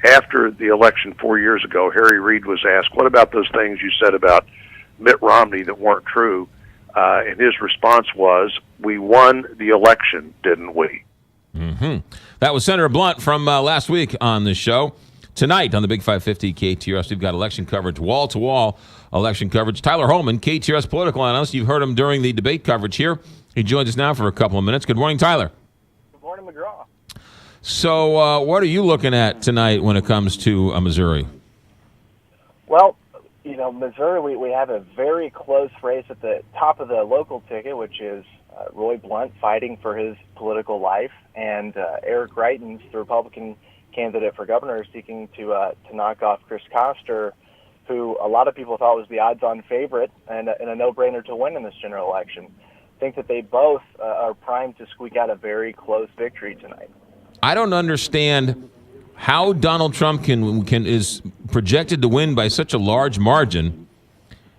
After the election 4 years ago, Harry Reid was asked, what about those things you said about Mitt Romney that weren't true? And his response was, we won the election, didn't we? Mm-hmm. That was Senator Blunt from last week on this show. Tonight on the Big 550 KTRS, we've got election coverage, wall-to-wall election coverage. Tyler Holman, KTRS political analyst. You've heard him during the debate coverage here. He joins us now for a couple of minutes. Good morning, Tyler. Good morning, McGraw. So what are you looking at tonight when it comes to Missouri? Well, Missouri, we have a very close race at the top of the local ticket, which is Roy Blunt fighting for his political life, and Eric Greitens, the Republican candidate for governor, seeking to knock off Chris Koster, who a lot of people thought was the odds-on favorite and a no-brainer to win in this general election. I think that they both are primed to squeak out a very close victory tonight. I don't understand how Donald Trump is projected to win by such a large margin,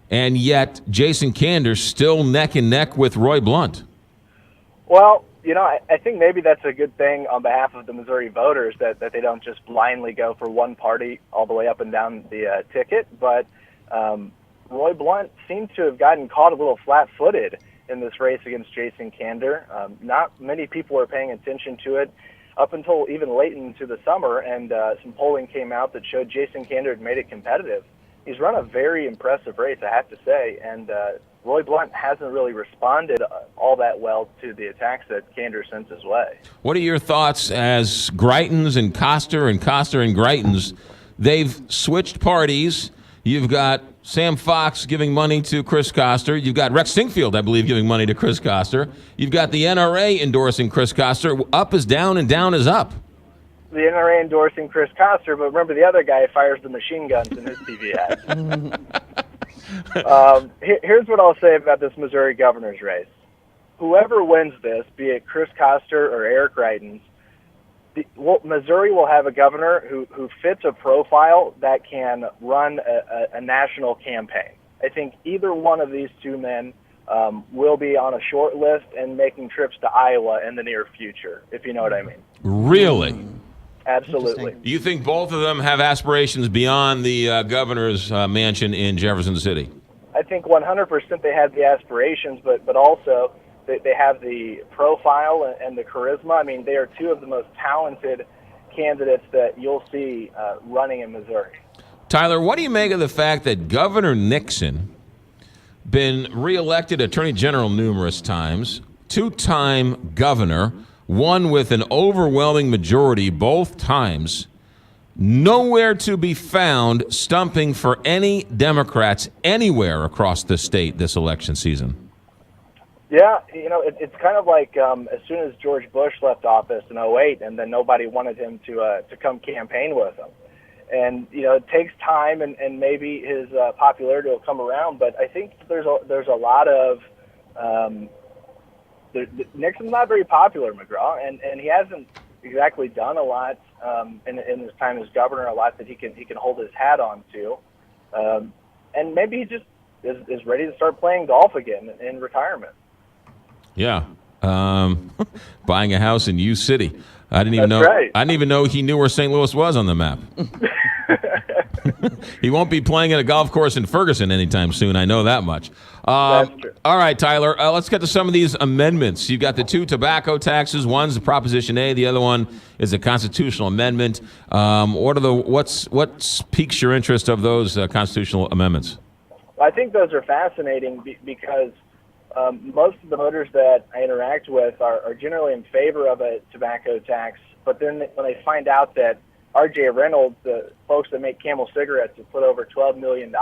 and yet Jason Kander's still neck and neck with Roy Blunt. Well, I think maybe that's a good thing on behalf of the Missouri voters, that they don't just blindly go for one party all the way up and down the ticket. But Roy Blunt seemed to have gotten caught a little flat-footed in this race against Jason Kander. Not many people were paying attention to it up until even late into the summer, and some polling came out that showed Jason Kander had made it competitive. He's run a very impressive race, I have to say, and Roy Blunt hasn't really responded all that well to the attacks that Kander sends his way. What are your thoughts as Greitens and Koster and Greitens? They've switched parties. You've got Sam Fox giving money to Chris Koster. You've got Rex Singfield, I believe, giving money to Chris Koster. You've got the NRA endorsing Chris Koster. Up is down and down is up. The NRA endorsing Chris Koster, but remember the other guy fires the machine guns in his TV ads. Here's what I'll say about this Missouri governor's race. Whoever wins this, be it Chris Koster or Eric Greitens, Missouri will have a governor who fits a profile that can run a national campaign. I think either one of these two men will be on a short list and making trips to Iowa in the near future, if you know what I mean. Really? Absolutely. You think both of them have aspirations beyond the governor's mansion in Jefferson City? I think 100% they have the aspirations, but also they have the profile and the charisma. I mean, they are two of the most talented candidates that you'll see running in Missouri. Tyler, what do you make of the fact that Governor Nixon, been reelected Attorney General numerous times, two-time governor, won with an overwhelming majority both times, nowhere to be found stumping for any Democrats anywhere across the state this election season? Yeah, it's kind of like as soon as George Bush left office in 2008, and then nobody wanted him to come campaign with him. And, it takes time, and maybe his popularity will come around, but I think there's a lot of Nixon's not very popular, McGraw, and he hasn't exactly done a lot in his time as governor, a lot that he can hold his hat on to. And maybe he just is ready to start playing golf again in retirement. Yeah. Buying a house in U City. I didn't even know he knew where St. Louis was on the map. He won't be playing at a golf course in Ferguson anytime soon. I know that much. That's true. All right, Tyler, let's get to some of these amendments. You've got the two tobacco taxes. One's the Proposition A. The other one is a constitutional amendment. What piques your interest of those constitutional amendments? Well, I think those are fascinating because most of the voters that I interact with are generally in favor of a tobacco tax, but then when they find out that R.J. Reynolds, the folks that make Camel cigarettes, have put over $12 million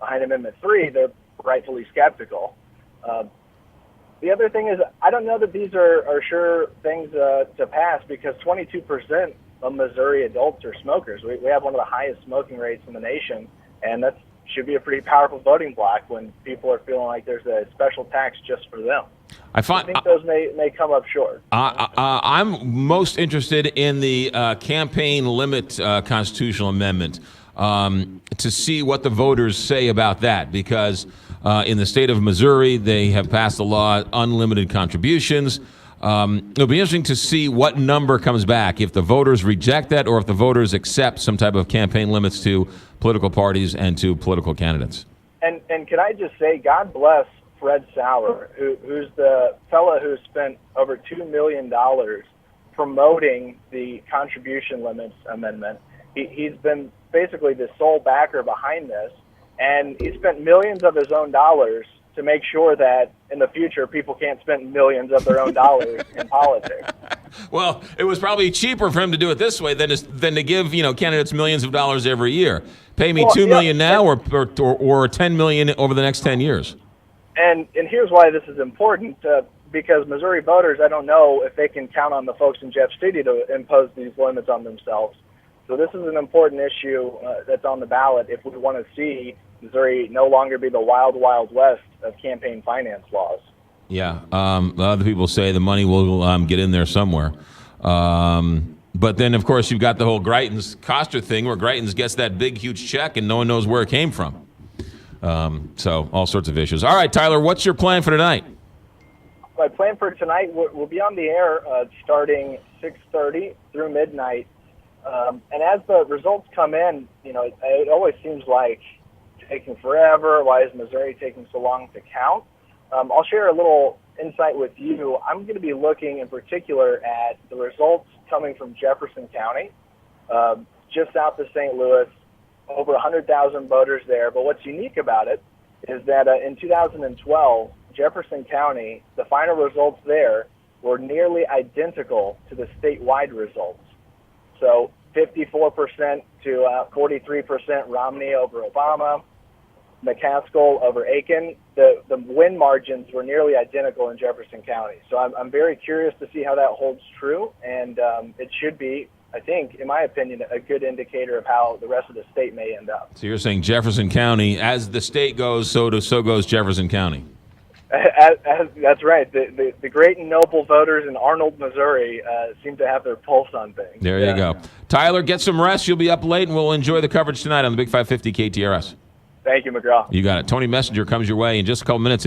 behind Amendment 3, they're rightfully skeptical. The other thing is, I don't know that these are sure things to pass because 22% of Missouri adults are smokers. We have one of the highest smoking rates in the nation, and that should be a pretty powerful voting block when people are feeling like there's a special tax just for them. I think those may come up short. I'm most interested in the campaign limit constitutional amendment to see what the voters say about that, because in the state of Missouri, they have passed a law, unlimited contributions. It'll be interesting to see what number comes back, if the voters reject that or if the voters accept some type of campaign limits to political parties and to political candidates. And can I just say, God bless Fred Sauer, who's the fellow who spent over $2 million promoting the contribution limits amendment. He's been basically the sole backer behind this, and he spent millions of his own dollars to make sure that in the future people can't spend millions of their own dollars in politics. Well, it was probably cheaper for him to do it this way than to give candidates millions of dollars every year. Pay me $2 million now or $10 million over the next 10 years. And here's why this is important, because Missouri voters, I don't know if they can count on the folks in Jeff's City to impose these limits on themselves. So this is an important issue that's on the ballot if we want to see Missouri no longer be the wild, wild west of campaign finance laws. Yeah. Other people say the money will get in there somewhere. But then, of course, you've got the whole Greitens-Koster thing where Greitens gets that big, huge check and no one knows where it came from. So all sorts of issues. All right, Tyler, what's your plan for tonight? My plan for tonight, we'll be on the air starting 6:30 through midnight. And as the results come in, it always seems like taking forever. Why is Missouri taking so long to count? I'll share a little insight with you. I'm going to be looking in particular at the results coming from Jefferson County, just south of St. Louis, over 100,000 voters there. But what's unique about it is that in 2012, Jefferson County, the final results there were nearly identical to the statewide results. So 54% to 43% Romney over Obama, McCaskill over Aiken. The win margins were nearly identical in Jefferson County. So I'm very curious to see how that holds true, and it should be, I think, in my opinion, a good indicator of how the rest of the state may end up. So you're saying Jefferson County, as the state goes, so goes Jefferson County. That's right. The great and noble voters in Arnold, Missouri seem to have their pulse on things. There you go. Tyler, get some rest. You'll be up late, and we'll enjoy the coverage tonight on the Big 550 KTRS. Thank you, McGraw. You got it. Tony Messenger comes your way in just a couple minutes.